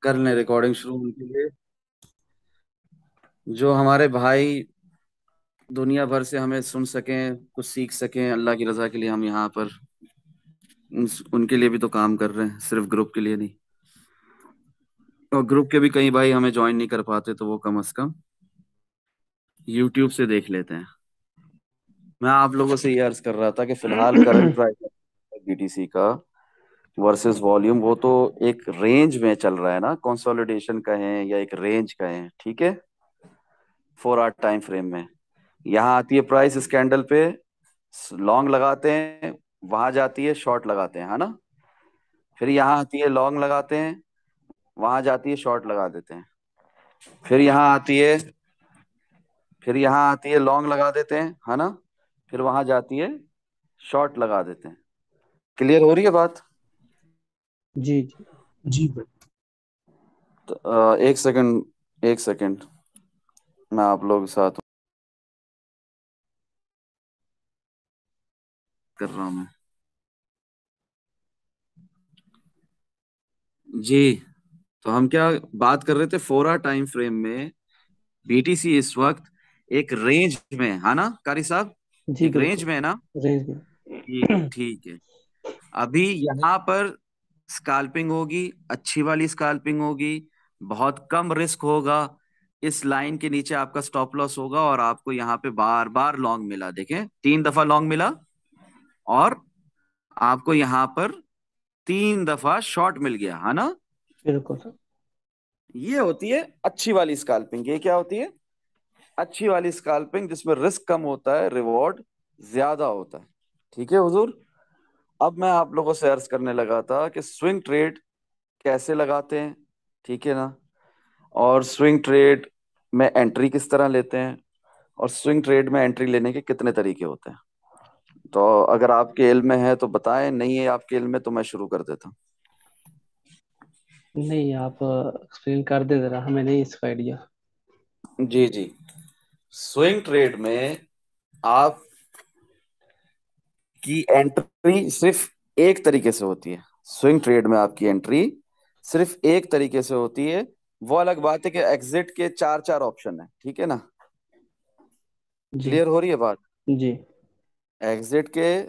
कर लें रिकॉर्डिंग शुरू उनके लिए, जो हमारे भाई दुनिया भर से हमें सुन सकें, कुछ सीख सकें अल्लाह की रजा के लिए। हम यहाँ पर उनके लिए भी तो काम कर रहे हैं, सिर्फ ग्रुप के लिए नहीं। और ग्रुप के भी कई भाई हमें ज्वाइन नहीं कर पाते, तो वो कम से कम यूट्यूब से देख लेते हैं। मैं आप लोगों से ये अर्ज कर रहा था कि फिलहाल करंट प्राइस बीटीसी का वर्सेस वॉल्यूम, वो तो एक रेंज में चल रहा है ना, कंसोलिडेशन का है या एक रेंज का है, ठीक है। 4 आवर टाइम फ्रेम में यहाँ आती है प्राइस इस कैंडल पे, लॉन्ग लगाते हैं, वहां जाती है शॉर्ट लगाते हैं, है ना। फिर यहाँ आती है लॉन्ग लगाते हैं, वहां जाती है शॉर्ट लगा देते हैं। फिर यहाँ आती है, फिर यहाँ आती है लॉन्ग लगा देते हैं, है ना। फिर वहां जाती है शॉर्ट लगा देते हैं। क्लियर हो रही है बात। जी जी। जी भाई। तो, एक सेकंड, एक सेकंड, मैं आप लोगों के साथ कर रहा हूँ मैं। जी, तो हम क्या बात कर रहे थे, 4 आवर टाइम फ्रेम में बीटीसी इस वक्त एक रेंज में है ना, कारी साहब। जी एक रेंज बिल्कुल। में है ना। रेंज में। ठीक है, ठीक है। अभी यहाँ पर स्काल्पिंग होगी, अच्छी वाली स्काल्पिंग होगी, बहुत कम रिस्क होगा। इस लाइन के नीचे आपका स्टॉप लॉस होगा और आपको यहाँ पे बार बार लॉन्ग मिला, देखें 3 दफा लॉन्ग मिला, और आपको यहाँ पर 3 दफा शॉर्ट मिल गया, है ना। बिल्कुल। ये होती है अच्छी वाली स्काल्पिंग। ये क्या होती है? अच्छी वाली स्काल्पिंग, जिसमें रिस्क कम होता है, रिवॉर्ड ज्यादा होता है। ठीक है हुजूर। अब मैं आप लोगों से अर्ज करने लगा था कि स्विंग ट्रेड कैसे लगाते हैं, ठीक है ना। और स्विंग ट्रेड में एंट्री किस तरह लेते हैं, और स्विंग ट्रेड में एंट्री लेने के कितने तरीके होते हैं। तो अगर आपके इल्म में है तो बताएं, नहीं है आपके इल्म में तो मैं शुरू कर देता नहीं, आप एक्सप्लेन कर दे जरा, हमें नहीं इसका आइडिया। हूँ। जी जी। स्विंग ट्रेड में आप की एंट्री सिर्फ एक तरीके से होती है। स्विंग ट्रेड में आपकी एंट्री सिर्फ एक तरीके से होती है। वो अलग बात है कि एग्जिट के चार चार ऑप्शन है, ठीक है ना। जी क्लियर हो रही है बात। जी। एग्जिट के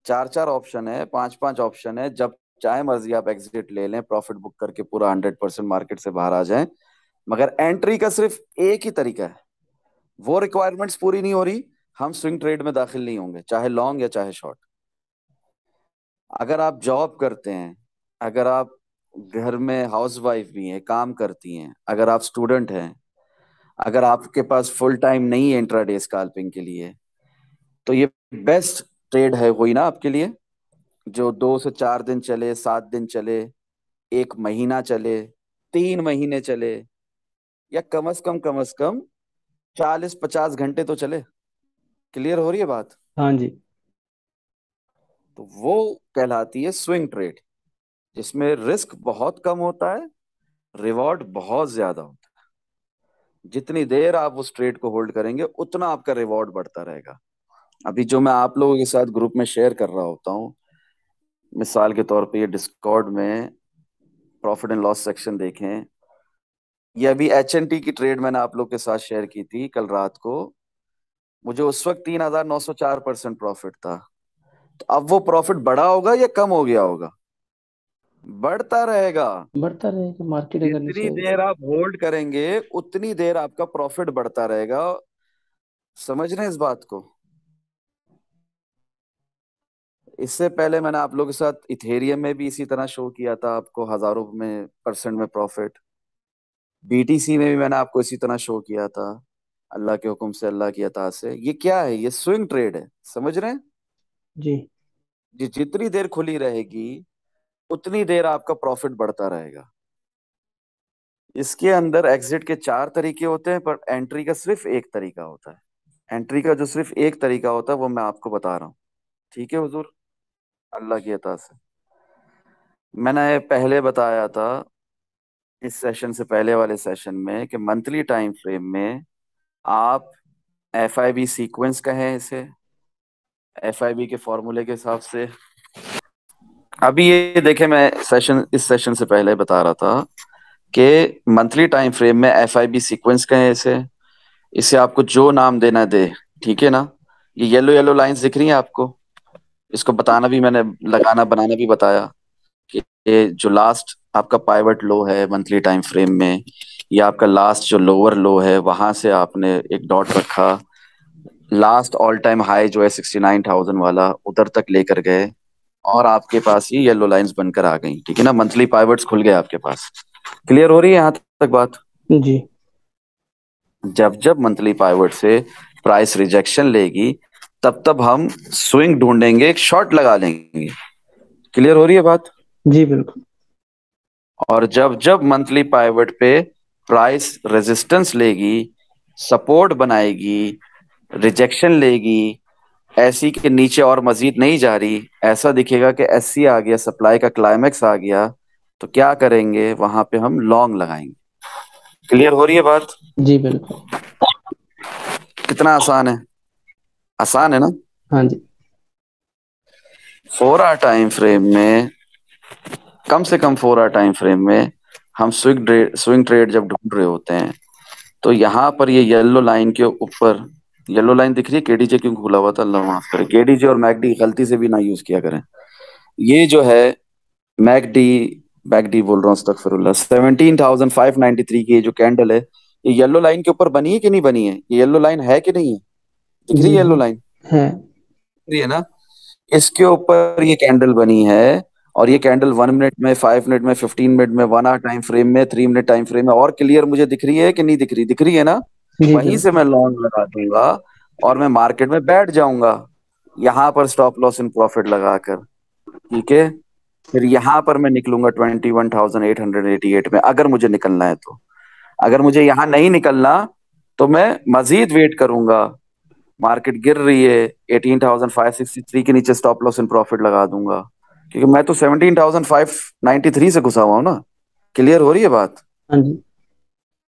चार चार ऑप्शन है, पांच पांच ऑप्शन है। जब चाहे मर्जी आप एग्जिट ले लें, प्रॉफिट बुक करके पूरा 100% मार्केट से बाहर आ जाएं। मगर एंट्री का सिर्फ एक ही तरीका है। वो रिक्वायरमेंट्स पूरी नहीं हो रही, हम स्विंग ट्रेड में दाखिल नहीं होंगे, चाहे लॉन्ग या चाहे शॉर्ट। अगर आप जॉब करते हैं, अगर आप घर में हाउस वाइफ भी हैं, काम करती हैं, अगर आप स्टूडेंट हैं, अगर आपके पास फुल टाइम नहीं है इंट्राडे स्कैल्पिंग के लिए, तो ये बेस्ट ट्रेड है वही ना आपके लिए, जो 2 से 4 दिन चले, 7 दिन चले, 1 महीना चले, 3 महीने चले, या कम से कम 40-50 घंटे तो चले। क्लियर हो रही है बात। हाँ जी। तो वो कहलाती है स्विंग ट्रेड, जिसमें रिस्क बहुत कम होता है, रिवॉर्ड बहुत ज्यादा होता है। जितनी देर आप उस ट्रेड को होल्ड करेंगे, उतना आपका रिवॉर्ड बढ़ता रहेगा। अभी जो मैं आप लोगों के साथ ग्रुप में शेयर कर रहा होता हूँ, मिसाल के तौर पे ये डिस्कॉर्ड में प्रॉफिट एंड लॉस सेक्शन देखें। ये अभी HNT की ट्रेड मैंने आप लोग के साथ शेयर की थी कल रात को। मुझे उस वक्त 3,904% प्रॉफिट था। तो अब वो प्रॉफिट बढ़ा होगा या कम हो गया होगा? बढ़ता रहेगा। बढ़ता रहेगा, मार्केट अगर नीचे जितनी आएगी देर तो। आप होल्ड करेंगे, उतनी देर आपका प्रॉफिट बढ़ता रहेगा। समझ रहे हैं इस बात को। इससे पहले मैंने आप लोगों के साथ इथेरियम में भी इसी तरह शो किया था, आपको हजारों में परसेंट में प्रॉफिट। BTC में भी मैंने आपको इसी तरह शो किया था, अल्लाह के हुक्म से, अल्लाह की अता से। ये क्या है? ये स्विंग ट्रेड है, समझ रहे हैं। जी। जितनी देर खुली रहेगी, उतनी देर आपका प्रॉफिट बढ़ता रहेगा। इसके अंदर एग्जिट के चार तरीके होते हैं, पर एंट्री का सिर्फ एक तरीका होता है। एंट्री का जो सिर्फ एक तरीका होता है, वो मैं आपको बता रहा हूँ, ठीक है हुजूर, अल्लाह की अता से। मैंने पहले बताया था इस सेशन से पहले वाले सेशन में कि मंथली टाइम फ्रेम में आप FIB सीक्वेंस कहें इसे, FIB के फॉर्मूले के हिसाब से। अभी ये देखें, मैं सेशन इस सेशन से पहले बता रहा था कि मंथली टाइम फ्रेम में FIB सीक्वेंस कहें इसे, इसे आपको जो नाम देना दे, ठीक है ना। ये येलो येलो लाइंस दिख रही हैं आपको, इसको बताना भी मैंने, लगाना बनाना भी बताया कि ये जो लास्ट आपका पाइवट लो है मंथली टाइम फ्रेम में, ये आपका लास्ट जो लोअर लो है, वहां से आपने एक डॉट रखा, लास्ट ऑल टाइम हाई जो है 69,000 वाला उधर तक लेकर गए, और आपके पास ये येलो लाइंस बनकर आ गई, ठीक है ना। मंथली पाइवट्स खुल गए आपके पास। क्लियर हो रही है यहाँ तक बात? जी। जब जब मंथली पाइवट से प्राइस रिजेक्शन लेगी, तब तब हम स्विंग ढूंढेंगे, एक शॉर्ट लगा लेंगे। क्लियर हो रही है बात? जी बिल्कुल। और जब जब मंथली पाइवट पे प्राइस रेजिस्टेंस लेगी, सपोर्ट बनाएगी, रिजेक्शन लेगी, ऐसी के नीचे और मजीद नहीं जा रही, ऐसा दिखेगा कि SC आ गया, सप्लाई का क्लाइमेक्स आ गया, तो क्या करेंगे, वहां पे हम लॉन्ग लगाएंगे। क्लियर हो रही है बात? जी बिल्कुल। कितना आसान है, आसान है ना। हाँ जी। 4 आवर टाइम फ्रेम में, कम से कम 4 आवर टाइम फ्रेम में हम स्विंग ट्रेड जब ढूंढ रहे होते हैं, तो यहाँ पर ये येलो लाइन के ऊपर, येलो लाइन दिख रही है, KDJ क्यों खुला हुआ था, अल्लाह माफ करे, KDJ और मैकडी गलती से भी ना यूज किया करें। ये जो है मैकडी, मैकडी बोल रहा हूँ, अस्तगफिरुल्लाह, 17,593 की ये जो कैंडल है, ये येलो लाइन के ऊपर बनी है कि नहीं बनी है, ये येलो लाइन है कि नहीं है, दिख रही जी है येलो लाइन, है। दिख रही है ना। इसके ऊपर ये कैंडल बनी है, और ये कैंडल 1 मिनट में, 5 मिनट में, 15 मिनट में, 1 आवर टाइम फ्रेम में, 3 मिनट टाइम फ्रेम में, और क्लियर मुझे दिख रही है कि नहीं दिख रही, दिख रही है ना। जी वहीं से बिल्कुल। मैं लॉन्ग लगा दूंगा और मैं मार्केट में बैठ जाऊंगा, यहाँ पर स्टॉप लॉस इन प्रॉफिट लगाकर, ठीक है। फिर यहाँ पर मैं निकलूंगा 21,888 में, अगर मुझे निकलना है तो। अगर मुझे यहाँ नहीं निकलना, तो मैं मजीद वेट करूंगा, मार्केट गिर रही है, 18,563 के नीचे स्टॉप लॉस इन प्रॉफिट लगा दूंगा, क्योंकि मैं तो 17,593 से घुसा हुआ हूं ना। क्लियर हो रही है बात? हाँ जी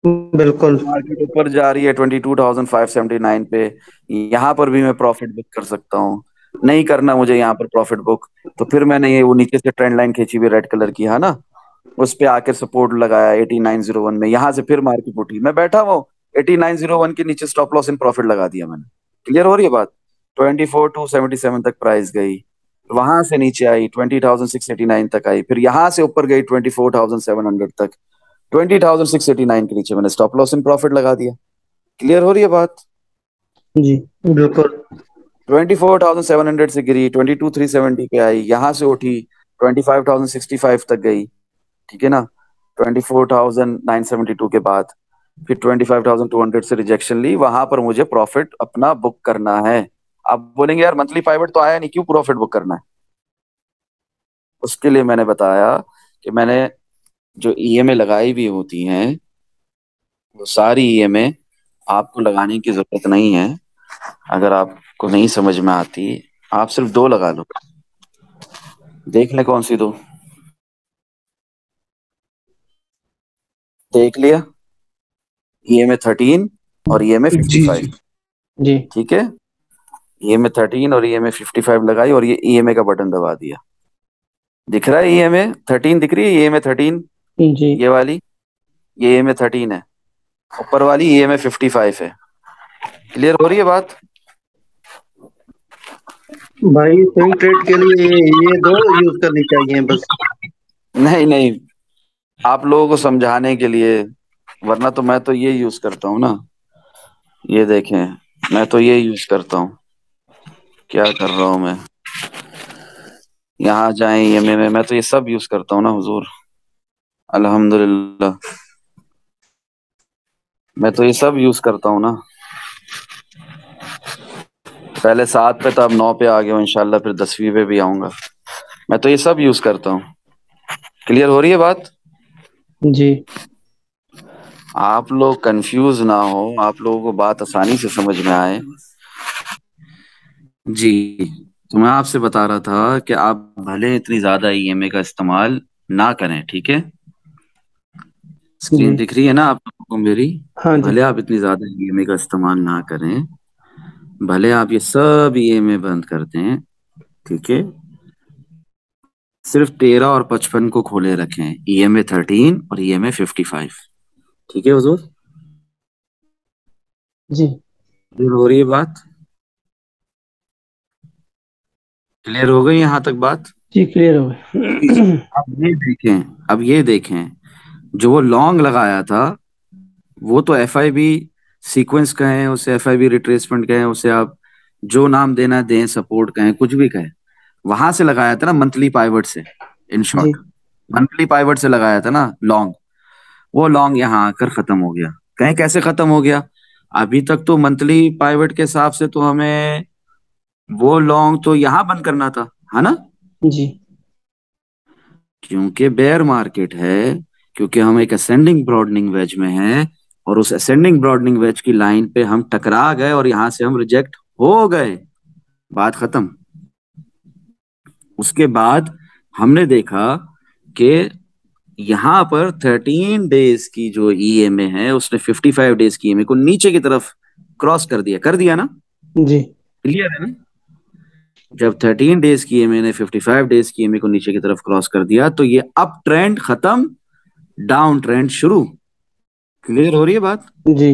बिल्कुल। मार्केट ऊपर जा रही है 22,579 पे, यहाँ पर भी मैं प्रॉफिट बुक कर सकता हूँ। नहीं करना मुझे यहाँ पर प्रॉफिट बुक, तो फिर मैंने ये वो नीचे से ट्रेंड लाइन खींची हुई रेड कलर की है ना, उस पे आकर सपोर्ट लगाया 8901 में, यहाँ से फिर मार्केट उठी, मैं बैठा हुआ 8901 के नीचे स्टॉप लॉस इन प्रॉफिट लगा दिया मैंने। क्लियर हो रही है बात? 24,277 तक प्राइस गई, वहां से नीचे आई 20,689 तक आई, फिर यहाँ से ऊपर गई 24,700 तक, 20,689 के नीचे मैंने स्टॉप लॉस इन प्रॉफिट लगा दिया। क्लियर हो रही है बात? जी बिल्कुल। 24,700 से गिरी, 22,370 पे आई, यहाँ से उठी 25,065 तक गई, ठीक है ना। 24,972 के बाद फिर 25,200 से रिजेक्शन ली, वहां पर मुझे प्रॉफिट अपना बुक करना है। आप बोलेंगे यार मंथली पाइवट तो आया नहीं, क्यों प्रॉफिट बुक करना है? उसके लिए मैंने बताया कि मैंने जो EMA लगाई भी होती हैं, वो सारी EMA आपको लगाने की जरूरत नहीं है। अगर आपको नहीं समझ में आती, आप सिर्फ 2 लगा लो, देख ले कौन सी 2। देख लिया, EMA 13 और EMA फिफ्टी जी फाइव जी। जी ठीक है। EMA 13 और EMA 55 लगाई, और ये EMA का बटन दबा दिया। दिख रहा है EMA 13, दिख रही है EMA 13, जी। ये वाली, ये EMA 13 है, ऊपर वाली EMA 55 है। क्लियर हो रही है बात? भाई स्विंग ट्रेड के लिए ये दो यूज करनी चाहिए बस। नहीं नहीं, आप लोगों को समझाने के लिए, वरना तो मैं तो ये यूज करता हूँ ना, ये देखें, मैं तो ये यूज करता हूँ। क्या कर रहा हूँ मैं, यहाँ जाए EMA में, मैं तो ये सब यूज करता हूँ ना हुजूर, अल्हम्दुलिल्लाह, मैं तो ये सब यूज करता हूँ ना। पहले 7 पे था, अब 9 पे आ गया हूँ इंशाल्लाह, फिर 10वीं पे भी आऊंगा। मैं तो ये सब यूज करता हूँ। क्लियर हो रही है बात? जी आप लोग कंफ्यूज ना हो, आप लोगों को बात आसानी से समझ में आए। जी, तो मैं आपसे बता रहा था कि आप भले इतनी ज्यादा EMA का इस्तेमाल ना करें, ठीक है। जी। स्क्रीन दिख रही है ना आप लोगों को मेरी? हाँ जी। भले आप इतनी ज्यादा EMA का इस्तेमाल ना करें, भले आप ये सब EMA बंद कर दें, ठीक है, सिर्फ 13 और 55 को खोले रखें, ईएमए 13 और ईएमए 55। ठीक है हुजूर, जी क्लियर हो रही है बात? क्लियर हो गई यहाँ तक बात? जी, क्लियर हो गए। अब ये देखें जो वो लॉन्ग लगाया था, वो तो एफ आई बी सीक्वेंस कहें उसे, एफ आई बी रिट्रेसमेंट कहें उसे, आप जो नाम देना दें, सपोर्ट कहें, कुछ भी कहें, वहां से लगाया था ना मंथली पाइवट से। इन जी शॉर्ट मंथली पाइवट से लगाया था ना लॉन्ग। वो लॉन्ग यहाँ आकर खत्म हो गया। कहें कैसे खत्म हो गया? अभी तक तो मंथली पाइवट के हिसाब से तो हमें वो लॉन्ग तो यहाँ बंद करना था, है ना? जी क्योंकि बेयर मार्केट है, क्योंकि हम एक असेंडिंग ब्रॉडनिंग वेज में हैं, और उस असेंडिंग ब्रॉडनिंग वेज की लाइन पे हम टकरा गए और यहां से हम रिजेक्ट हो गए। बात खत्म। उसके बाद हमने देखा कि यहां पर 13 डेज की जो ईएमए है, उसने 55 डेज की ईएमए को नीचे की तरफ क्रॉस कर दिया ना? जी क्लियर है ना? जब 13 डेज की ईएमए ने 55 डेज की ईएमए को नीचे की तरफ क्रॉस कर दिया, तो ये अप ट्रेंड खत्म, डाउन ट्रेंड शुरू। क्लियर हो रही है बात? जी,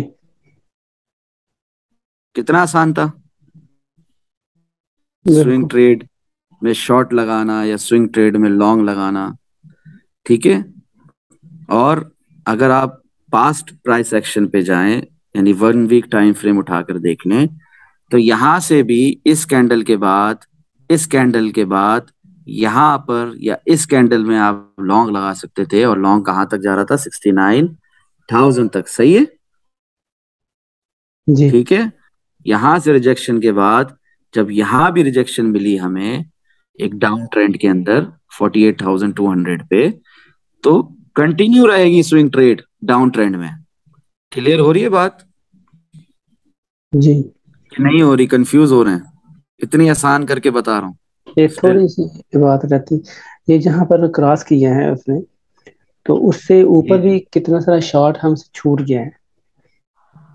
कितना आसान था स्विंग बिल्कुल। ट्रेड में शॉर्ट लगाना या स्विंग ट्रेड में लॉन्ग लगाना। ठीक है। और अगर आप पास्ट प्राइस एक्शन पे जाएं, यानी 1 वीक टाइम फ्रेम उठाकर देख लें, तो यहां से भी इस कैंडल के बाद, इस कैंडल के बाद यहां पर या इस कैंडल में आप लॉन्ग लगा सकते थे, और लॉन्ग कहां तक जा रहा था? 69,000 तक। सही है? जी ठीक है। यहां से रिजेक्शन के बाद जब यहां भी रिजेक्शन मिली हमें एक डाउन ट्रेंड के अंदर 48,200 पे, तो कंटिन्यू रहेगी स्विंग ट्रेड डाउन ट्रेंड में। क्लियर हो रही है बात जी, कि नहीं हो रही? कंफ्यूज हो रहे हैं? इतनी आसान करके बता रहा हूँ। ये फिर थोड़ी सी बात रहती। ये जहाँ पर क्रॉस किया है उसने, तो उससे ऊपर भी कितना सारा शॉट हमसे छूट गया है।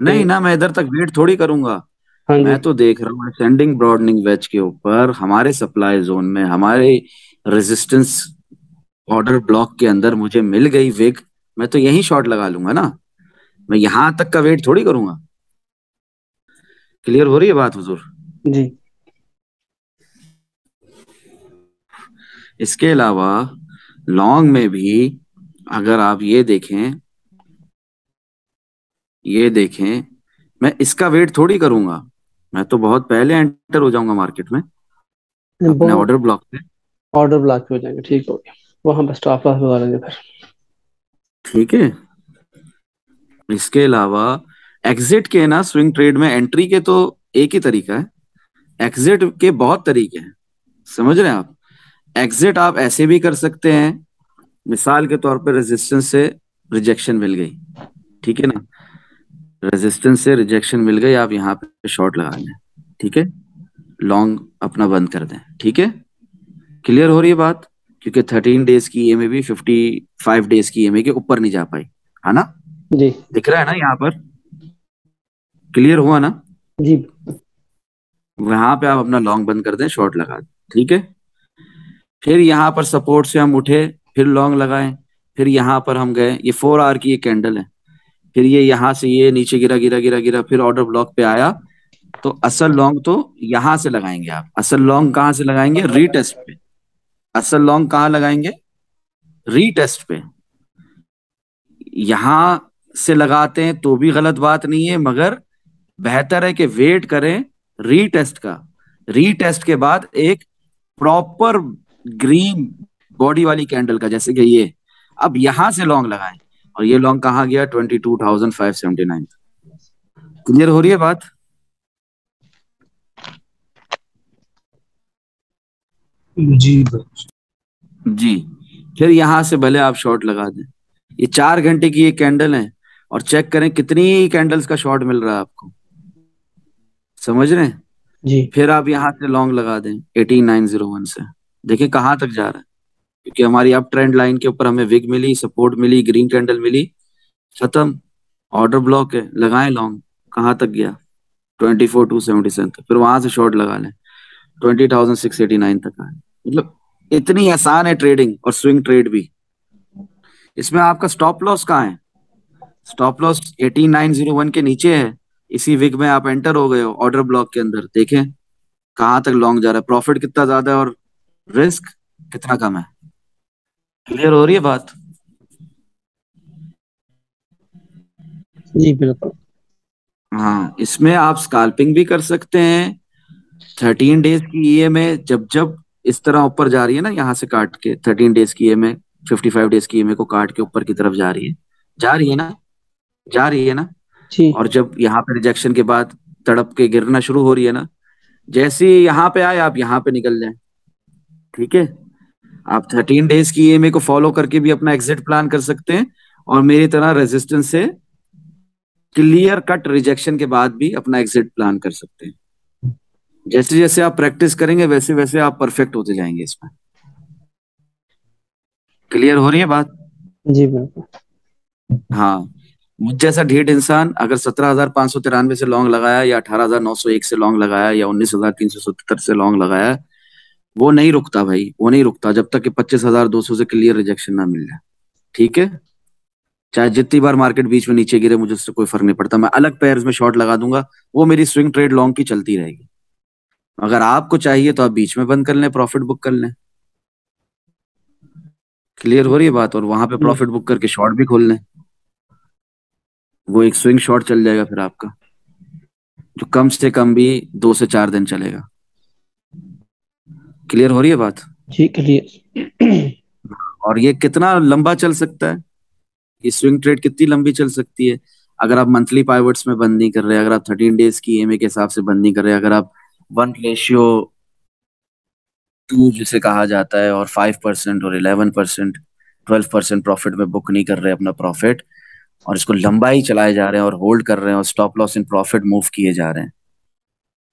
नहीं तो ना, मैं इधर तक वेट थोड़ी करूंगा। हाँ जी। मैं तो देख रहा हूँ असेंडिंग ब्रॉडनिंग वेज के ऊपर हमारे सप्लाई जोन में, हमारे रेजिस्टेंस ऑर्डर ब्लॉक के अंदर मुझे मिल गई विग। मैं तो यही शॉट लगा लूंगा ना, मैं यहां तक का वेट थोड़ी करूंगा। क्लियर हो रही है बात हुजूर? जी इसके अलावा लॉन्ग में भी अगर आप ये देखें, मैं इसका वेट थोड़ी करूंगा। मैं तो बहुत पहले एंटर हो जाऊंगा मार्केट में वो अपने ऑर्डर ब्लॉक पे। ऑर्डर ब्लॉक हो जाएंगे, ठीक हो गया। वो हम बस स्टॉप लॉस लगा लेंगे फिर। ठीक है। इसके अलावा एग्जिट के ना, स्विंग ट्रेड में एंट्री के तो एक ही तरीका है, एग्जिट के बहुत तरीके हैं। समझ रहे हैं आप? एग्जिट आप ऐसे भी कर सकते हैं, मिसाल के तौर पर रेजिस्टेंस से रिजेक्शन मिल गई, ठीक है ना? रेजिस्टेंस से रिजेक्शन मिल गई, आप यहाँ पे शॉर्ट लगा लें, ठीक है? लॉन्ग अपना बंद कर दें, ठीक है? क्लियर हो रही है बात? क्योंकि 13 डेज की ईएमए भी 55 डेज की ईएमए के ऊपर नहीं जा पाई, है ना? जी दिख रहा है ना यहाँ पर? क्लियर हुआ ना? जी वहां पे आप अपना लॉन्ग बंद कर दें, शॉर्ट लगा दें, ठीक है? फिर यहाँ पर सपोर्ट से हम उठे, फिर लॉन्ग लगाएं, फिर यहाँ पर हम गए, ये 4 आवर की ये कैंडल है, फिर ये यहाँ से ये नीचे गिरा गिरा गिरा गिरा, फिर ऑर्डर ब्लॉक पे आया। तो असल लॉन्ग तो यहां से लगाएंगे आप। असल लॉन्ग कहाँ से लगाएंगे? रीटेस्ट पे। असल लॉन्ग कहाँ लगाएंगे? रीटेस्ट पे। यहां से लगाते हैं तो भी गलत बात नहीं है, मगर बेहतर है कि वेट करें रीटेस्ट का। रीटेस्ट के बाद एक प्रॉपर ग्रीन बॉडी वाली कैंडल का, जैसे कि ये, अब यहां से लॉन्ग लगाएं। और ये लॉन्ग कहाँ गया? 22,579। क्लियर हो रही है बात? जी जी। फिर यहां से भले आप शॉर्ट लगा दें। ये 4 घंटे की ये कैंडल है, और चेक करें कितनी कैंडल्स का शॉर्ट मिल रहा है आपको। समझ रहे हैं? जी फिर आप यहां से लॉन्ग लगा दें 18,901 से। देखिए कहाँ तक जा रहा है, क्योंकि हमारी अप ट्रेंड लाइन के ऊपर हमें विग मिली, सपोर्ट मिली, ग्रीन कैंडल मिली, खत्म, ऑर्डर ब्लॉक है, लगाएं लॉन्ग। कहाँ तक गया? 24,277 तक। फिर वहां से शॉर्ट लगा लें, 20,689 तक आए। मतलब इतनी आसान है ट्रेडिंग और स्विंग ट्रेड भी। इसमें आपका स्टॉप लॉस कहाँ है? स्टॉप लॉस 18901 के नीचे है। इसी विग में आप एंटर हो गए हो ऑर्डर ब्लॉक के अंदर, देखें कहाँ तक लॉन्ग जा रहा है, प्रॉफिट कितना ज्यादा है और रिस्क कितना कम है। क्लियर हो रही है बात? जी बिल्कुल। हाँ, इसमें आप स्काल्पिंग भी कर सकते हैं। 13 डेज की ईएमए जब जब इस तरह ऊपर जा रही है ना, यहाँ से काट के 13 डेज की ईएमए, 55 डेज की ईएमए को काट के ऊपर की तरफ जा रही है, जा रही है ना, जा रही है ना। जी और जब यहाँ पे रिजेक्शन के बाद तड़प के गिरना शुरू हो रही है ना, जैसे ही यहाँ पे आए आप यहाँ पे निकल जाए। ठीक है, आप 13 डेज की ईएमए को फॉलो करके भी अपना एग्जिट प्लान कर सकते हैं, और मेरी तरह रेजिस्टेंस से क्लियर कट रिजेक्शन के बाद भी अपना एग्जिट प्लान कर सकते हैं। जैसे जैसे आप प्रैक्टिस करेंगे वैसे वैसे आप परफेक्ट होते जाएंगे इसमें। क्लियर हो रही है बात? जी बिल्कुल। हाँ, मुझ जैसा ढीठ इंसान अगर 17,593 से लॉन्ग लगाया, या 18,901 से लॉन्ग लगाया, या 19,377 से लॉन्ग लगाया, वो नहीं रुकता भाई, वो नहीं रुकता जब तक कि 25,200 से क्लियर रिजेक्शन ना मिल जाए। ठीक है, चाहे जितनी बार मार्केट बीच में नीचे गिरे मुझे उससे कोई फर्क नहीं पड़ता, मैं अलग पेयर्स में शॉर्ट लगा दूंगा, वो मेरी स्विंग ट्रेड लॉन्ग की चलती रहेगी। अगर आपको चाहिए तो आप बीच में बंद कर लें, प्रॉफिट बुक कर लें। क्लियर हो रही है बात? और वहां पे जी प्रॉफिट बुक करके शॉर्ट भी खोल लें, वो एक स्विंग शॉर्ट चल जाएगा फिर आपका, जो कम से कम भी 2 से 4 दिन चलेगा। क्लियर हो रही है बात? जी क्लियर। और ये कितना लंबा चल सकता है, ये स्विंग ट्रेड कितनी लंबी चल सकती है? अगर आप मंथली पाइवट्स में बंद नहीं कर रहे, अगर आप 13 डेज की ईएमए के हिसाब से बंद नहीं कर रहे, अगर आप 1:2 जिसे कहा जाता है, और 5% और 11%, 12% प्रॉफिट में बुक नहीं कर रहे अपना प्रॉफिट, और इसको लंबा ही चलाए जा रहे हैं और होल्ड कर रहे हैं और stop loss in profit move किए जा रहे हैं,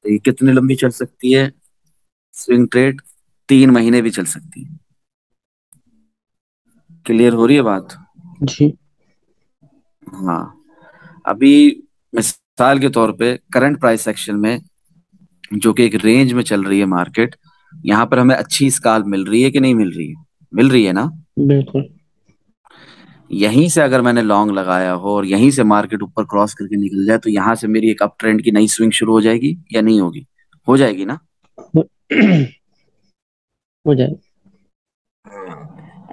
तो ये कितनी लंबी चल सकती है स्विंग ट्रेड? 3 महीने भी चल सकती है। क्लियर हो रही है बात? जी हाँ, अभी मिसाल के तौर पे करंट प्राइस सेक्शन में, जो कि एक रेंज में चल रही है मार्केट, यहाँ पर हमें अच्छी स्काल मिल रही है कि नहीं मिल रही है? मिल रही है ना। बिल्कुल। यहीं से अगर मैंने लॉन्ग लगाया हो और यहीं से मार्केट ऊपर क्रॉस करके निकल जाए, तो यहाँ से मेरी एक अप ट्रेंड की नई स्विंग शुरू हो जाएगी या नहीं होगी? हो जाएगी ना। हो हो जाए।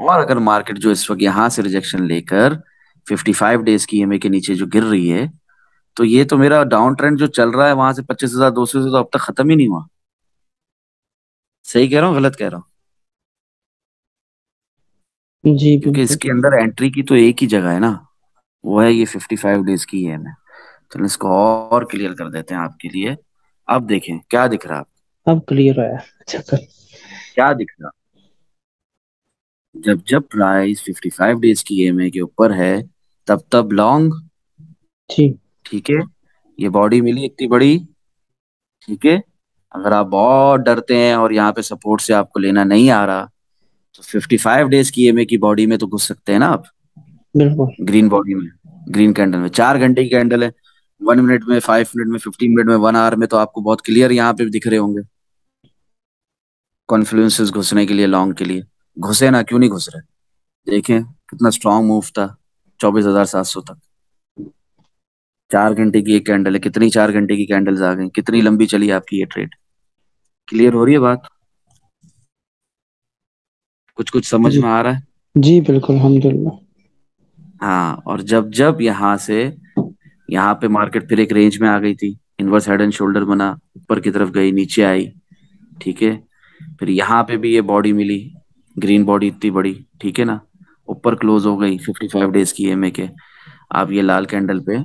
और अगर मार्केट जो इस वक्त यहाँ से रिजेक्शन लेकर 55 डेज की ईएमए के नीचे जो गिर रही है, तो ये तो मेरा डाउन ट्रेंड जो चल रहा है वहां से 25,200 से तो अब तक खत्म ही नहीं हुआ। सही कह रहा हूँ गलत कह रहा हूँ? जी क्योंकि बिल्कुल। इसके अंदर एंट्री की तो एक ही जगह है ना, वो है ये 55 डेज की ईएमए। चलो इसको और क्लियर कर देते हैं आपके लिए। अब देखें क्या दिख रहा है, अब क्लियर है। अच्छा कर। क्या दिख रहा? जब जब प्राइस 55 डेज की ईएमए के ऊपर है, तब तब लॉन्ग। जी ठीक है, ये बॉडी मिली इतनी बड़ी। ठीक है, अगर आप बहुत डरते हैं और यहाँ पे सपोर्ट से आपको लेना नहीं आ रहा, तो 55 डेज की ईएमए की बॉडी में तो घुस सकते हैं ना आप, बिल्कुल। ग्रीन बॉडी में, ग्रीन कैंडल में। 4 घंटे की कैंडल है, 1 मिनट में, 5 मिनट में, 15 मिनट में, 1 आवर में तो आपको बहुत क्लियर यहाँ पे दिख रहे होंगे कॉन्फ्लुएंसेस घुसने के लिए, लॉन्ग के लिए। घुसे ना, क्यों नहीं घुस रहे? देखें कितना स्ट्रांग मूव था, 24,700 तक। 4 घंटे की एक कैंडल है, कितनी 4 घंटे की कैंडल्स आ गई, कितनी लंबी चली आपकी ये ट्रेड। क्लियर हो रही है बात? कुछ कुछ समझ जी में आ रहा है? जी बिल्कुल अल्हम्दुलिल्लाह। हाँ, और जब जब यहाँ से, यहाँ पे मार्केट फिर एक रेंज में आ गई थी, इनवर्स हेड एंड शोल्डर बना, ऊपर की तरफ गई, नीचे आई। ठीक है, फिर यहाँ पे भी ये बॉडी मिली, ग्रीन बॉडी इतनी बड़ी। ठीक है ना, ऊपर क्लोज हो गई 55 डेज की ईएमए के। आप ये लाल कैंडल पे,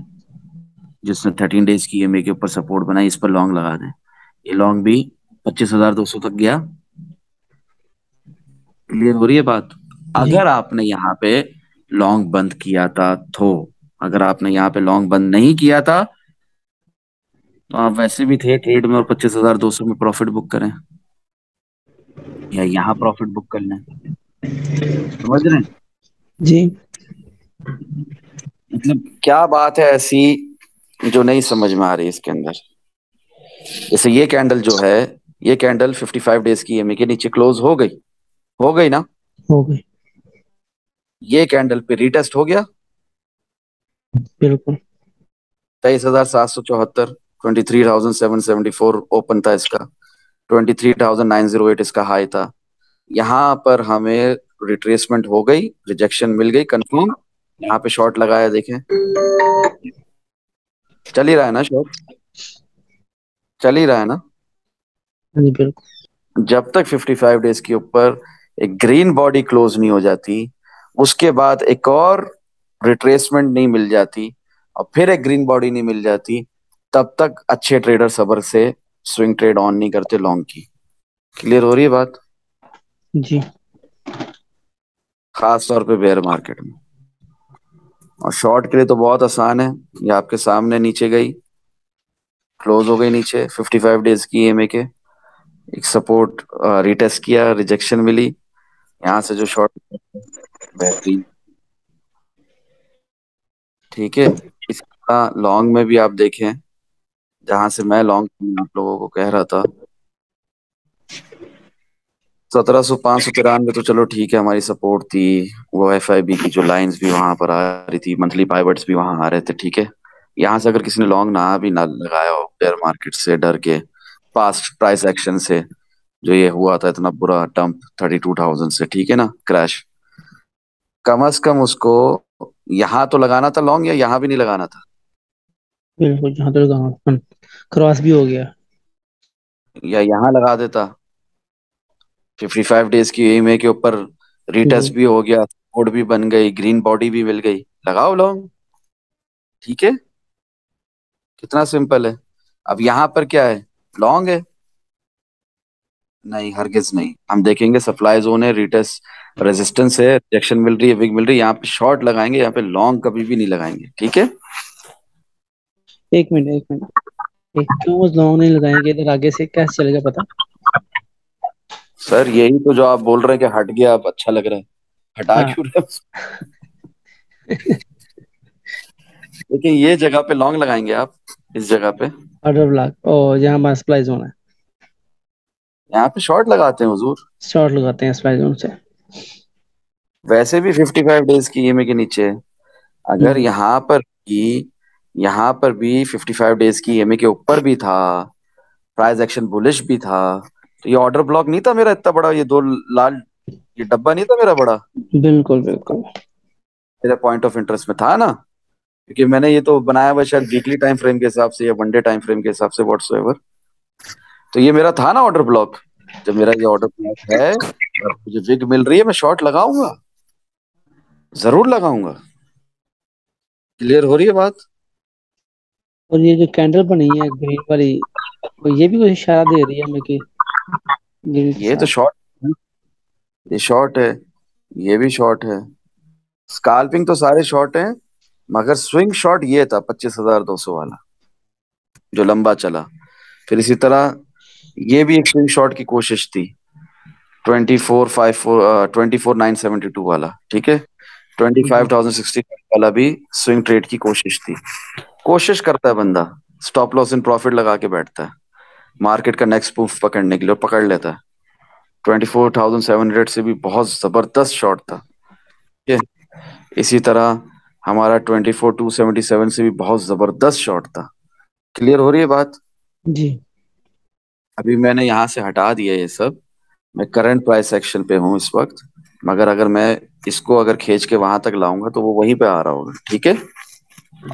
जिसने 13 डेज की ईएमए के ऊपर सपोर्ट बनाई, इस पर लॉन्ग लगा दें। ये लॉन्ग भी 25,200 तक गया। क्लियर हो रही है बात? जी अगर आपने यहाँ पे लॉन्ग बंद किया था तो, अगर आपने यहाँ पे लॉन्ग बंद नहीं किया था, तो आप वैसे भी थे ट्रेड में और 25,200 में प्रॉफिट बुक करें, या यहाँ प्रॉफिट बुक कर लें। समझ रहे हैं? जी मतलब क्या बात है ऐसी जो नहीं समझ में आ रही इसके अंदर? जैसे ये कैंडल जो है, ये कैंडल 55 डेज की ईएमए के नीचे क्लोज हो गई। हो गई ना? हो गई। ये कैंडल पे रीटेस्ट हो गया। बिल्कुल। 23,774, 23,774 ओपन था इसका। 23,908 इसका हाई था। यहाँ पर हमें रिट्रेसमेंट हो गई, रिजेक्शन मिल गई कंफर्म। यहाँ पे शॉर्ट लगाया, देखें चल ही रहा है ना शॉर्ट, चल ही रहा है ना। हाँ जी बिल्कुल। जब तक 55 डेज के ऊपर एक ग्रीन बॉडी क्लोज नहीं हो जाती, उसके बाद एक और रिट्रेसमेंट नहीं मिल जाती, और फिर एक ग्रीन बॉडी नहीं मिल जाती, तब तक अच्छे ट्रेडर सब्र से स्विंग ट्रेड ऑन नहीं करते लॉन्ग की। क्लियर हो रही है बात? जी। खास तौर पे बेयर मार्केट में। और शॉर्ट के लिए तो बहुत आसान है, ये आपके सामने नीचे गई, क्लोज हो गई नीचे 55 डेज की ईएमए के, एक सपोर्ट रिटेस्ट किया, रिजेक्शन मिली, यहाँ से जो शॉर्ट, बेहतरीन। ठीक है। इसी तरह लॉन्ग में भी आप देखें, जहां से मैं लॉन्ग आप लोगों को कह रहा था, 1700 593 तो चलो ठीक है, हमारी सपोर्ट थी। वो एफआईबी की जो लाइंस भी वहां पर आ रही थी, मंथली पाइवट्स भी वहां आ रहे थे, ठीक है। यहाँ से अगर किसी ने लॉन्ग ना भी ना लगाया हो, बेयर मार्केट से डर के, पास्ट प्राइस एक्शन से, जो ये हुआ था इतना बुरा डंप 32,000 से, ठीक है ना, क्रैश, कम से कम उसको यहाँ तो लगाना था लॉन्ग, या यहाँ भी नहीं लगाना था? बिल्कुल, जहाँ तक गाँव क्रॉस भी हो गया। या यहाँ लगा देता, 55 डेज की ईएमए के ऊपर जी। रीटेस्ट भी हो गया, सपोर्ट भी बन गई, ग्रीन बॉडी भी मिल गई, लगाओ लॉन्ग। ठीक है, कितना सिंपल है। अब यहाँ पर क्या है, लॉन्ग है? नहीं, हरगिज नहीं। हम देखेंगे सप्लाई जोन है, रीटेस्ट रेजिस्टेंस है, रिजेक्शन मिल रही है, विग मिल रही है, यहाँ पे शॉर्ट लगाएंगे, यहाँ पे लॉन्ग कभी भी नहीं लगाएंगे, ठीक है। एक मिनट, एक मिनट। एक क्यों वो लॉन्ग नहीं लगाएंगे, इधर आगे से कैसे चलेगा पता? सर यही तो जो आप बोल रहे हैं कि हट गया, अब अच्छा लग रहा है, हटा हाँ। क्यों रहे हो? देखिए ये जगह पे लॉन्ग लगाएंगे आप, इस जगह पे, ऑर्डर ब्लॉक और जहाँ पर सप्लाई जोन है, यहाँ पे शॉर्ट लगाते हैं हुजूर। शॉर्ट लगाते हैं सप्लाई जोन से। वैसे भी 55 डेज की ईएमए के नीचे है। अगर हम्म। यहाँ पर भी 55 डेज की ईएमए के ऊपर भी था, प्राइस एक्शन बुलिश भी था, तो ये ऑर्डर ब्लॉक नहीं था मेरा इतना बड़ा, ये दो लाल, ये डब्बा नहीं था मेरा बड़ा, बिल्कुल बिल्कुल। मेरे पॉइंट ऑफ इंटरेस्ट में था ना। क्योंकि मैंने ये तो बनाया हुआ शायद वीकली टाइम फ्रेम के हिसाब से या वनडे टाइम फ्रेम के हिसाब से, व्हाट्सएवर। तो ये मेरा था ना ऑर्डर ब्लॉक। जब मेरा ये ऑर्डर ब्लॉक है और मुझे विग मिल रही है, मैं शॉर्ट लगाऊंगा, जरूर लगाऊंगा। क्लियर हो रही है बात? और ये जो कैंडल बनी है ग्रीन वाली, वो ये भी कोई इशारा दे रही है हमें कि ग्रीन के ये तो साथ। शॉर्ट, ये शॉर्ट है, ये भी शॉर्ट है, स्काल्पिंग तो सारे शॉर्ट हैं, मगर स्विंग शॉट ये था 25,200 वाला, जो लंबा चला। फिर इसी तरह ये भी एक स्विंग शॉट की कोशिश थी, 24,972 वाला, ठीक है। Twenty five G. Thousand sixty वाला भी स्विंग ट्रेड की कोशिश थी। कोशिश करता है बंदा, स्टॉप लॉस इन प्रॉफिट लगा के बैठता है मार्केट का नेक्स्ट मूव पकड़ने के लिए, और पकड़ लेता है। 24,700 से भी बहुत जबरदस्त शॉट था, ठीक है। इसी तरह हमारा 24,277 से भी बहुत जबरदस्त शॉट था। क्लियर हो रही है बात? जी। अभी मैंने यहाँ से हटा दिया ये सब, मैं करंट प्राइस एक्शन पे हूँ इस वक्त, मगर अगर मैं इसको अगर खींच के वहां तक लाऊंगा तो वो वहीं पे आ रहा होगा, ठीक है।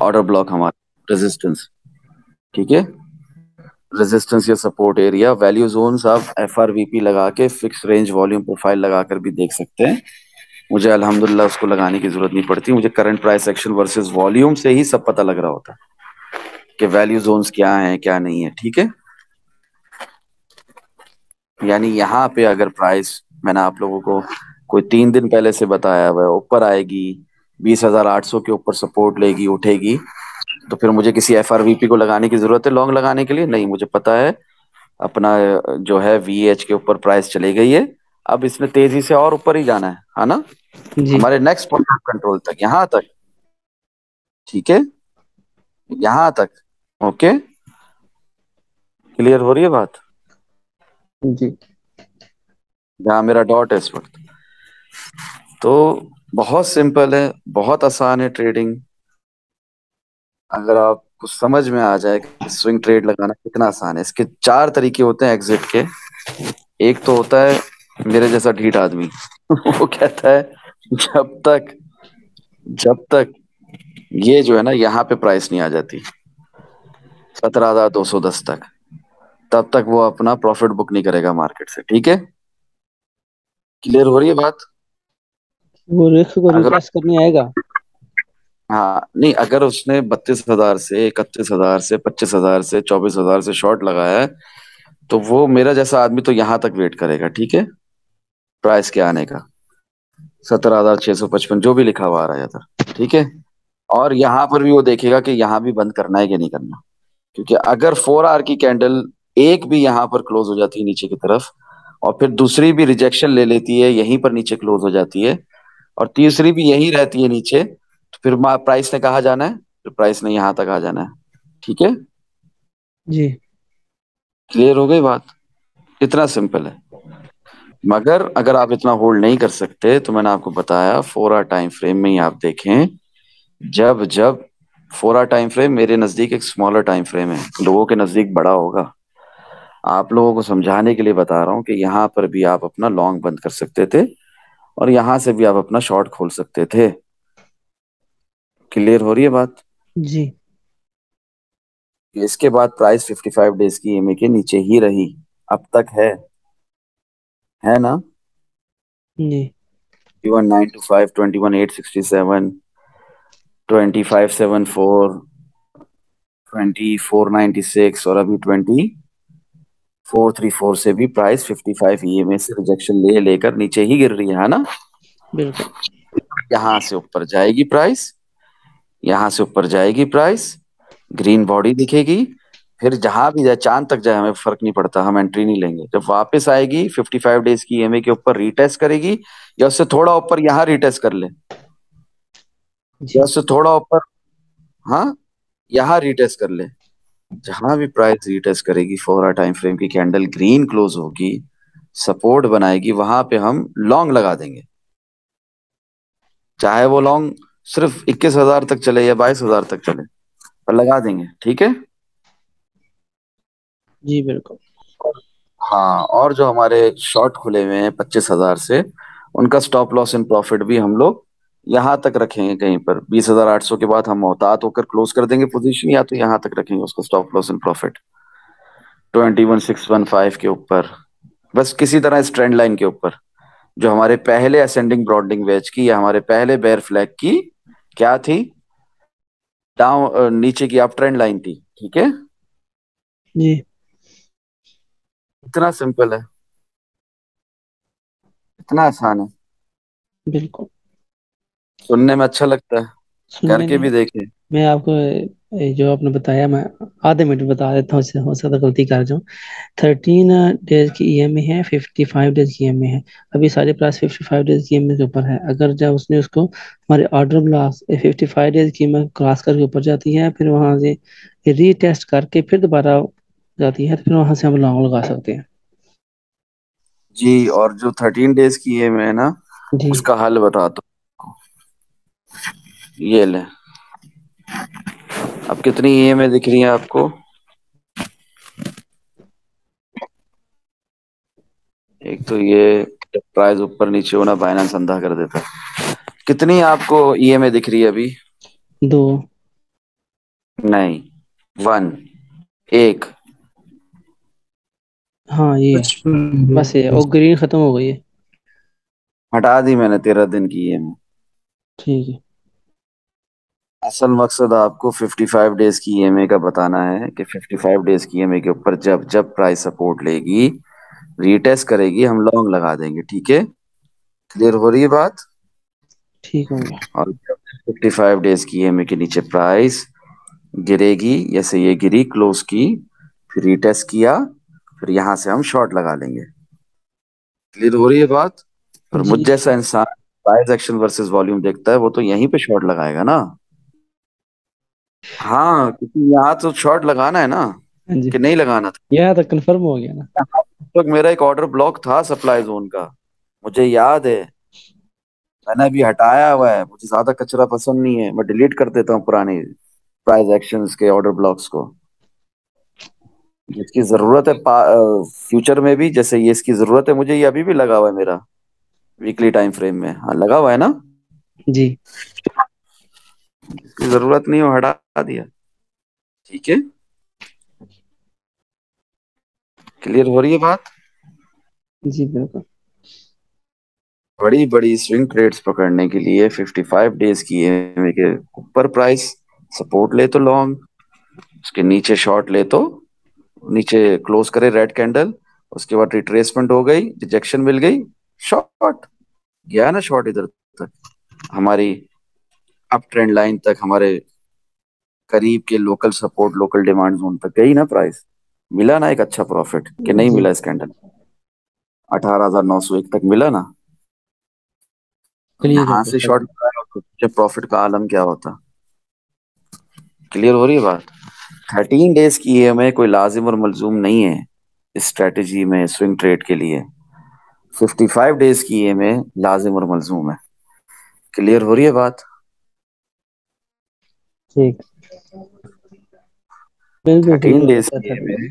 ऑर्डर ब्लॉक हमारा, रेजिस्टेंस, ठीक है, रेजिस्टेंस या सपोर्ट एरिया, वैल्यू जोन्स आप एफआरवीपी लगा के, फिक्स रेंज वॉल्यूम प्रोफाइल लगा कर भी देख सकते हैं। मुझे अल्हम्दुलिल्लाह उसको लगाने की जरूरत नहीं पड़ती, मुझे current price action versus volume से ही सब पता लग रहा होता है कि वैल्यू जोन्स क्या हैं क्या नहीं है, ठीक है। यानी यहाँ पे अगर प्राइस, मैंने आप लोगों को कोई 3 दिन पहले से बताया हुआ है, ऊपर आएगी, 20,800 के ऊपर सपोर्ट लेगी, उठेगी, तो फिर मुझे किसी एफआरवीपी को लगाने की जरूरत है लॉन्ग लगाने के लिए? नहीं, मुझे पता है अपना जो है वीएच के ऊपर प्राइस चली गई है, अब इसने तेजी से और ऊपर ही जाना है ना, जी। हमारे नेक्स्ट पॉइंट ऑफ कंट्रोल तक, यहाँ तक, ठीक है, यहाँ तक। ओके, क्लियर हो रही है बात? जी। जहाँ मेरा डॉट है इस वक्त। तो बहुत सिंपल है, बहुत आसान है ट्रेडिंग। अगर आपको समझ में आ जाए कि स्विंग ट्रेड लगाना कितना आसान है। इसके चार तरीके होते हैं एग्जिट के। एक तो होता है मेरे जैसा ढीठ आदमी वो कहता है जब तक जब तक ये जो है ना यहाँ पे प्राइस नहीं आ जाती 17,210 तक, तब तक वो अपना प्रॉफिट बुक नहीं करेगा मार्केट से। ठीक है, क्लियर हो रही है बात? वो रिस्क को अगर रिटेस्ट करने आएगा। हाँ नहीं, अगर उसने 32,000 से 31,000 से 25,000 से 24,000 से शॉर्ट लगाया है, तो वो मेरा जैसा आदमी तो यहाँ तक वेट करेगा। ठीक है, प्राइस के आने का 17,655 जो भी लिखा हुआ आ रहा है इधर। ठीक है, और यहाँ पर भी वो देखेगा कि यहाँ भी बंद करना है कि नहीं करना। क्योंकि अगर 4 आवर की कैंडल एक भी यहाँ पर क्लोज हो जाती है नीचे की तरफ, और फिर दूसरी भी रिजेक्शन ले लेती है, यहीं पर नीचे क्लोज हो जाती है, और तीसरी भी यहीं रहती है नीचे, तो फिर प्राइस ने कहाँ जाना है? फिर प्राइस ने यहाँ तक आ जाना है। ठीक है, जी क्लियर हो गई बात? इतना सिंपल है। मगर अगर आप इतना होल्ड नहीं कर सकते तो मैंने आपको बताया 4 आवर टाइम फ्रेम में ही आप देखें। जब जब 4 आवर टाइम फ्रेम मेरे नजदीक एक स्मॉलर टाइम फ्रेम है, लोगों के नजदीक बड़ा होगा। आप लोगों को समझाने के लिए बता रहा हूँ कि यहाँ पर भी आप अपना लॉन्ग बंद कर सकते थे, और यहाँ से भी आप अपना शॉर्ट खोल सकते थे। क्लियर हो रही है बात? जी इसके बाद प्राइस 55 डेज की ईएमए के नीचे ही रही, अब तक है ना? जी 21,925, 21,867, 25,704, 24,96, और अभी 24,304 से भी प्राइस 55 ईएमए से रिजेक्शन ले लेकर नीचे ही गिर रही है ना? बिल्कुल। यहाँ से ऊपर जाएगी प्राइस, यहाँ से ऊपर जाएगी प्राइस, ग्रीन बॉडी दिखेगी, फिर जहां भी जाए, चांद तक जाए, हमें फर्क नहीं पड़ता, हम एंट्री नहीं लेंगे। जब वापस आएगी 55 डेज की ईएमए के ऊपर रीटेस्ट करेगी, या उससे थोड़ा ऊपर यहाँ रीटेस्ट कर ले, या जी उससे थोड़ा ऊपर, हाँ, यहाँ रीटेस्ट कर ले। जहां भी प्राइस रीटेस्ट करेगी, 4 आवर टाइम फ्रेम की कैंडल ग्रीन क्लोज होगी, सपोर्ट बनाएगी, वहां पे हम लॉन्ग लगा देंगे। चाहे वो लॉन्ग सिर्फ 21,000 तक चले या 22,000 तक चले, पर लगा देंगे। ठीक है, जी बिल्कुल। हाँ, और जो हमारे शॉर्ट खुले हुए हैं 25,000 से, उनका स्टॉप लॉस इन प्रॉफिट भी हम लोग यहाँ तक रखेंगे। कहीं पर 20,800 के बाद हम मोहतात होकर क्लोज कर देंगे पोजीशन, या तो यहाँ तक रखेंगे उसको स्टॉप लॉस इन प्रॉफिट 21,615 के ऊपर। बस किसी तरह इस ट्रेंड लाइन के ऊपर, जो हमारे पहले असेंडिंग ब्रॉडनिंग वेज की, या हमारे पहले बेयर फ्लैग की क्या थी, डाउन नीचे की अप ट्रेंड लाइन थी। ठीक है, जी इतना सिंपल है, इतना आसान है। बिल्कुल। सुनने में अच्छा लगता है, सुनने करके में भी देखे। मैं आपको जो आपने बताया, मैं आधे मिनट में बता देता हूँ, इससे हो सकता है गलती कर जाऊँ। 13 डेज की ईएमआई है, 55 डेज की ईएमआई है। अभी सारे प्राइस 55 डेज की ईएमआई के ऊपर है। अगर जब उसने उसको हमारे ऑर्डर ब्लॉक 55 डेज की ईएमआई क्रॉस करके ऊपर जाती है, फिर वहां से रीटेस्ट करके फिर दोबारा जाती है, तो फिर वहां से हम लॉन्ग लगा सकते हैं। जी, और जो 13 डेज की है मैं ना, जी उसका हल बताता हूँ। ये ले, अब कितनी ईएमआई दिख रही है आपको? एक तो ये प्राइस ऊपर नीचे होना बाइनेंस अंधा कर देता है। कितनी आपको ईएमआई दिख रही है अभी? दो। नहीं, वन, एक। हाँ ये 55 बस ये और ग्रीन खत्म हो गई है। हटा दी मैंने 13 दिन की ईएमआई। ठीक है। असल मकसद आपको 55 डेज की ईएमआई का बताना है कि 55 डेज की ईएमआई के ऊपर जब जब प्राइस सपोर्ट लेगी, रीटेस्ट करेगी, हम लॉन्ग लगा देंगे। ठीक है, क्लियर हो रही है बात? ठीक हो गया। और 55 डेज की ईएमआई के नीचे प्राइस गिरेगी, जैसे ये गिरी, क्लोज की, फिर रीटेस्ट किया, फिर यहां से हम शॉर्ट लगा लेंगे। क्लियर हो रही है बात? और मुझ जी जैसा इंसान प्राइस एक्शन वर्सेस वॉल्यूम देखता है, वो तो यहीं पे शॉर्ट लगाएगा ना। हाँ, क्योंकि यहाँ तो शॉर्ट लगाना है ना, हाँ जी, कि नहीं लगाना था? यह तो कंफर्म हो गया ना। वक्त मेरा एक ऑर्डर ब्लॉक था सप्लाई जोन का, मुझे याद है। मैंने अभी हटाया हुआ है, मुझे ज्यादा कचरा पसंद नहीं है, मैं डिलीट कर देता हूँ पुरानी प्राइस एक्शंस के ऑर्डर ब्लॉक्स को। जिसकी जरूरत है फ्यूचर में भी, जैसे ये इसकी जरूरत है मुझे, ये अभी भी लगा हुआ है मेरा वीकली टाइम फ्रेम में। हाँ लगा हुआ है ना। जी इसकी जरूरत नहीं हो, हटा दिया। ठीक है, क्लियर हो रही है बात। जी बिल्कुल। बड़ी बड़ी स्विंग ट्रेड्स पकड़ने के लिए 55 डेज की ईएमआई के ऊपर प्राइस सपोर्ट ले तो लॉन्ग, उसके नीचे शॉर्ट ले तो नीचे क्लोज करे रेड कैंडल, उसके बाद रिट्रेसमेंट हो गई, रिजेक्शन मिल गई, शॉर्ट गया ना, शॉर्ट इधर तक हमारी अप ट्रेंड लाइन तक, हमारे करीब के local support local demand zone तक गई ना प्राइस, मिला ना एक अच्छा प्रॉफिट कि नहीं जी मिला। इस कैंडल 18,901 तक मिला ना। क्लियर है यहां से बिल्कुल। शॉर्ट लगाया तो मुझे प्रॉफिट का आलम क्या होता। क्लियर हो रही है बात। 13 डेज की ईएमआई कोई लाजिम और मलजूम नहीं है इस स्ट्रेटेजी में स्विंग ट्रेड के लिए। 55 डेज की ईएमआई लाजिम और मलजूम है। क्लियर हो रही है बात। ठीक, बिल्कुल ठीक थर्टीन है डेज सर की थर्टी। ईएमआई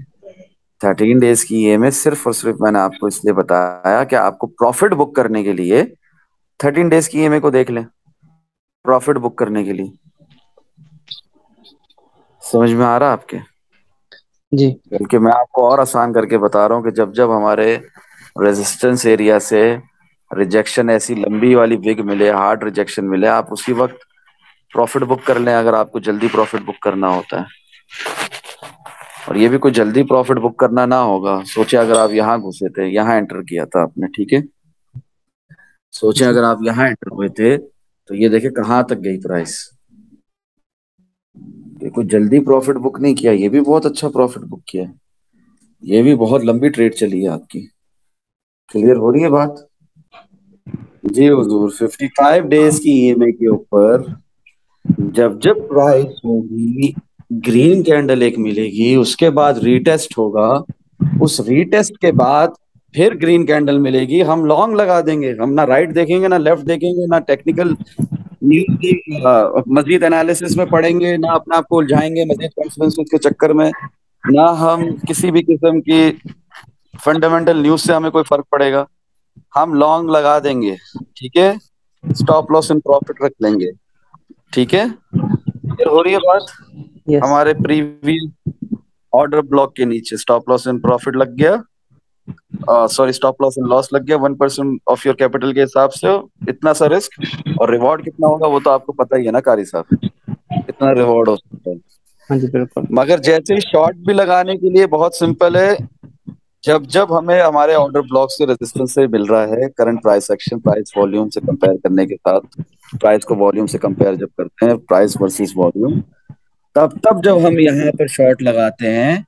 13 डेज की ईएमआई सिर्फ और सिर्फ मैंने आपको इसलिए बताया कि आपको प्रॉफिट बुक करने के लिए 13 डेज की ईएमआई को देख लें, प्रॉफिट बुक करने के लिए। समझ में आ रहा है आपके। जी बल्कि मैं आपको और आसान करके बता रहा हूँ कि जब जब हमारे रेजिस्टेंस एरिया से रिजेक्शन, ऐसी लंबी वाली विग मिले, हार्ड रिजेक्शन मिले, आप उसी वक्त प्रॉफिट बुक कर लें अगर आपको जल्दी प्रॉफिट बुक करना होता है। और ये भी कोई जल्दी प्रॉफिट बुक करना ना होगा। सोचे अगर आप यहाँ घुसे थे, यहाँ एंटर किया था आपने, ठीक है, सोचे जी अगर आप यहाँ एंटर हुए थे तो ये देखे कहाँ तक गई प्राइस। ये कोई जल्दी प्रॉफिट बुक नहीं किया, ये भी बहुत अच्छा प्रॉफिट बुक किया है, ये भी बहुत लंबी ट्रेड चली है आपकी। क्लियर हो रही है बात। जी हुजूर, 55 डेज की ईएमआई के ऊपर जब जब प्राइस होगी, ग्रीन कैंडल एक मिलेगी, उसके बाद रीटेस्ट होगा, उस रीटेस्ट के बाद फिर ग्रीन कैंडल मिलेगी, हम लॉन्ग लगा देंगे। हम ना राइट देखेंगे ना लेफ्ट देखेंगे, ना टेक्निकल न्यूज की मजीद एनालिसिस में पढ़ेंगे, ना अपने आप को उलझाएंगे मजीद कॉन्फ्रेंसेस के चक्कर में, ना हम किसी भी किस्म की फंडामेंटल न्यूज से हमें कोई फर्क पड़ेगा। हम लॉन्ग लगा देंगे, ठीक है, स्टॉप लॉस एंड प्रॉफिट रख लेंगे। ठीक है, क्लियर हो रही है बात। यस। हमारे प्रीवियस ऑर्डर ब्लॉक के नीचे स्टॉप लॉस एंड प्रॉफिट लग गया, sorry stop loss and loss लग गया 1% ऑफ योर कैपिटल के हिसाब से, इतना सा रिस्क। और रिवॉर्ड कितना होगा वो तो आपको पता ही है ना कारी साहब, कितना रिवॉर्ड हो सकता है। हाँ जी बिल्कुल। मगर जैसे शॉर्ट भी लगाने के लिए बहुत सिंपल है। जब जब हमें हमारे ऑर्डर ब्लॉक से रेजिस्टेंस से मिल रहा है, current price action price volume से कंपेयर करने के साथ, प्राइस को वॉल्यूम से कंपेयर जब करते हैं, प्राइस वर्सेस वॉल्यूम, तब तब जब हम यहाँ पर शॉर्ट लगाते हैं,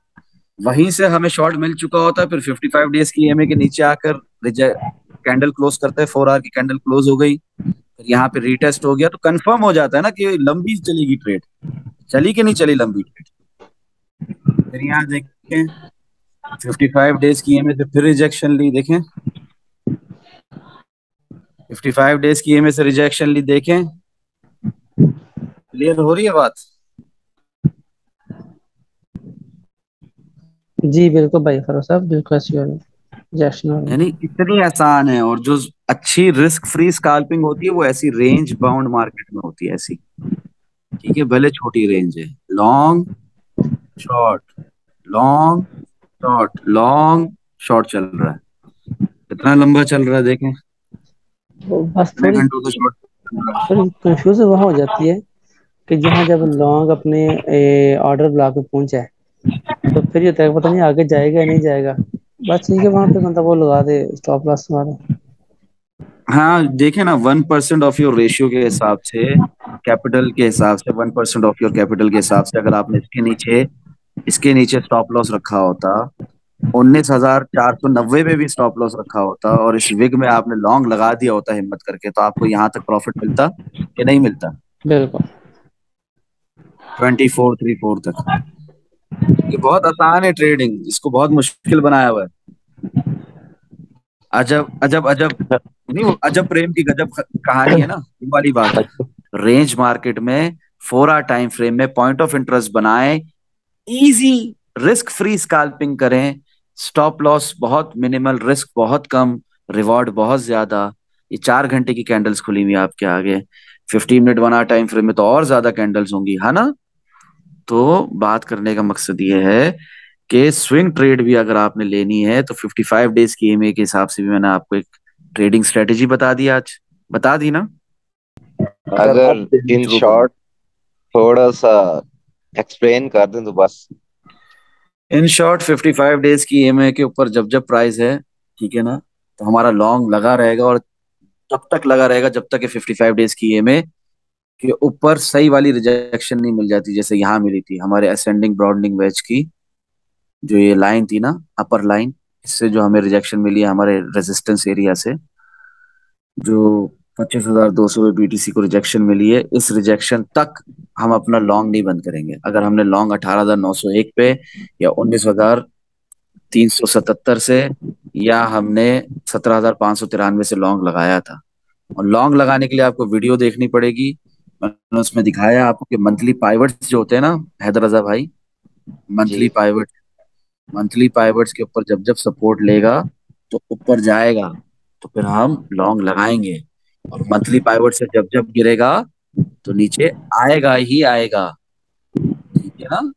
वहीं से हमें शॉर्ट मिल चुका होता है। फिर 55 डेज की ईएमए के नीचे आकर कैंडल क्लोज करते हैं, 4 आवर की कैंडल क्लोज हो गई, फिर यहाँ पे रीटेस्ट हो गया, तो कंफर्म हो जाता है ना कि लंबी चलेगी ट्रेड, चली कि नहीं चली लंबी ट्रेड। फिर यहाँ देखें 55 डेज की ईएमए से फिर रिजेक्शन ली, देखें 55 डेज की ईएमए से रिजेक्शन ली, देखें। क्लियर हो रही है बात। जी बिल्कुल भाई फरोज साहब, बिल्कुल श्योर है। जैक्शन हो रहा यानी इतनी आसान है। और जो अच्छी रिस्क फ्री स्कैल्पिंग होती है वो ऐसी रेंज बाउंड मार्केट में होती है ऐसी, ठीक है, भले छोटी रेंज है, long short, long short, long short चल रहा है। कितना लंबा चल रहा है देखें, है। वो बस कितने घंटों से शॉर्ट चल रहा है। थोड़ी कंफ्यूजन वहाँ हो जाती है कि जहाँ जब लॉन्ग अपने ऑर्डर ब्लॉक में पहुंचा है, तो फिर ये होता है कि पता नहीं आगे जाएगा या नहीं जाएगा। बस ठीक है, वहां पे मतलब वो लगा दे, स्टॉप लॉस लगा दे। हाँ देखें ना, 1% ऑफ योर रेशियो के हिसाब से, कैपिटल के हिसाब से, 1% ऑफ योर कैपिटल के हिसाब से अगर आपने इसके नीचे स्टॉप लॉस रखा होता, 19,490 में भी स्टॉप लॉस रखा होता, और इस विग में आपने लॉन्ग लगा दिया होता हिम्मत करके, तो आपको यहाँ तक प्रॉफिट मिलता कि नहीं मिलता, बिल्कुल। 2434 तक। ये बहुत आसान है ट्रेडिंग, इसको बहुत मुश्किल बनाया हुआ है। अजब अजब अजब नहीं, वो अजब प्रेम की गजब कहानी है ना, वो वाली बात है। रेंज मार्केट में 4 आवर टाइम फ्रेम में पॉइंट ऑफ इंटरेस्ट बनाए, इजी रिस्क फ्री स्कैल्पिंग करें, स्टॉप लॉस बहुत मिनिमल, रिस्क बहुत कम, रिवॉर्ड बहुत ज्यादा। ये 4 घंटे की कैंडल्स खुली हुई है आपके आगे, 15 मिनट 1 आवर टाइम फ्रेम में तो और ज्यादा कैंडल्स होंगी, है ना। तो बात करने का मकसद ये है कि स्विंग ट्रेड भी अगर आपने लेनी है तो 55 डेज की ईएमए के हिसाब से भी मैंने आपको एक ट्रेडिंग स्ट्रेटेजी बता दी आज, बता दी ना। अगर आप अगर बिजनेस इन शुरू करो, शॉर्ट थोड़ा सा एक्सप्लेन कर दें तो बस। इन शॉर्ट 55 डेज की ईएमए के ऊपर जब जब प्राइस है, ठीक है ना, तो हमारा लॉन्ग लगा रहेगा, और तब तक लगा रहेगा जब तक कि 55 डेज की ईएमए के ऊपर सही वाली रिजेक्शन नहीं मिल जाती, जैसे यहाँ मिली थी हमारे असेंडिंग ब्रॉडनिंग वेज की, जो ये लाइन थी ना, अपर लाइन, इससे जो हमें रिजेक्शन मिली है हमारे रेजिस्टेंस एरिया से, जो 25,200 पे बीटीसी को रिजेक्शन मिली है, इस रिजेक्शन तक हम अपना लॉन्ग नहीं बंद करेंगे। अगर हमने लॉन्ग 18,901 पे, या 19,377 से, या हमने 17,593 से लॉन्ग लगाया था, और लॉन्ग लगाने के लिए आपको वीडियो देखनी पड़ेगी। मैंने उसमें दिखाया आपको कि मंथली पाइवट्स जो होते हैं ना हैदर रजा भाई, मंथली जी पाइवट, मंथली पाइवट्स के ऊपर जब जब सपोर्ट लेगा तो ऊपर जाएगा, तो फिर हम लॉन्ग लगाएंगे, और मंथली पाइवट से जब जब गिरेगा तो नीचे आएगा ही आएगा। ठीक है ना,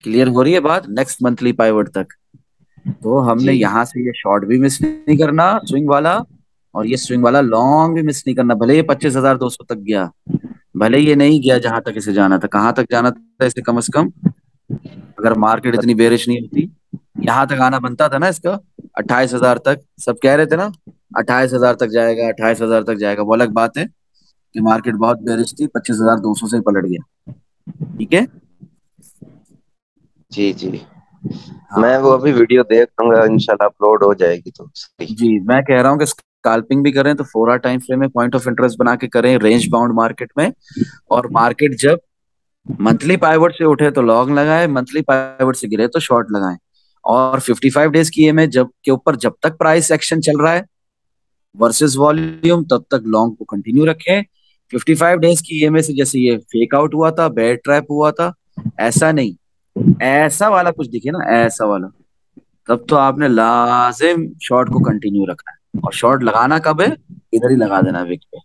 क्लियर हो रही है बात, नेक्स्ट मंथली पाइवट तक। तो हमने जी यहां से ये शॉर्ट भी मिस नहीं करना स्विंग वाला, और ये स्विंग वाला लॉन्ग भी मिस नहीं करना, भले ये 25,200 तक गया, भले ये नहीं गया जहां तक इसे जाना था। कहां तक जाना था इसे, कम से कम अगर मार्केट इतनी बेरिश नहीं होती, यहाँ तक आना बनता था ना इसका, 28,000 तक। सब कह रहे थे ना 28,000 तक जाएगा, 28,000 तक जाएगा, वो अलग बात है कि मार्केट बहुत बेरिश थी, 25,200 से ही पलट गया। ठीक है। जी जी। मैं हाँ वो अभी वीडियो देख लूंगा, इंशाल्लाह अपलोड हो जाएगी तो सही। जी, मैं कह रहा हूँ कि स्काल्पिंग भी करें तो 4 आवर टाइम फ्रेम में पॉइंट ऑफ इंटरेस्ट बना के करें, रेंज बाउंड मार्केट में। और मार्केट जब मंथली पाइवट से उठे तो लॉन्ग लगाए, मंथली पाइवट से गिरे तो शॉर्ट लगाएं। और 55 डेज की ईएमआई जब के ऊपर जब तक प्राइस एक्शन चल रहा है वर्सेस वॉल्यूम, तब तक लॉन्ग को कंटिन्यू रखें। 55 डेज की ईएमआई से जैसे ये फेक आउट हुआ था, बेयर ट्रैप हुआ था, ऐसा नहीं, ऐसा वाला कुछ दिखे ना, ऐसा वाला, तब तो आपने लाजिम शॉर्ट को कंटिन्यू रखना है। और शॉर्ट लगाना कब है, इधर ही लगा देना विक पे।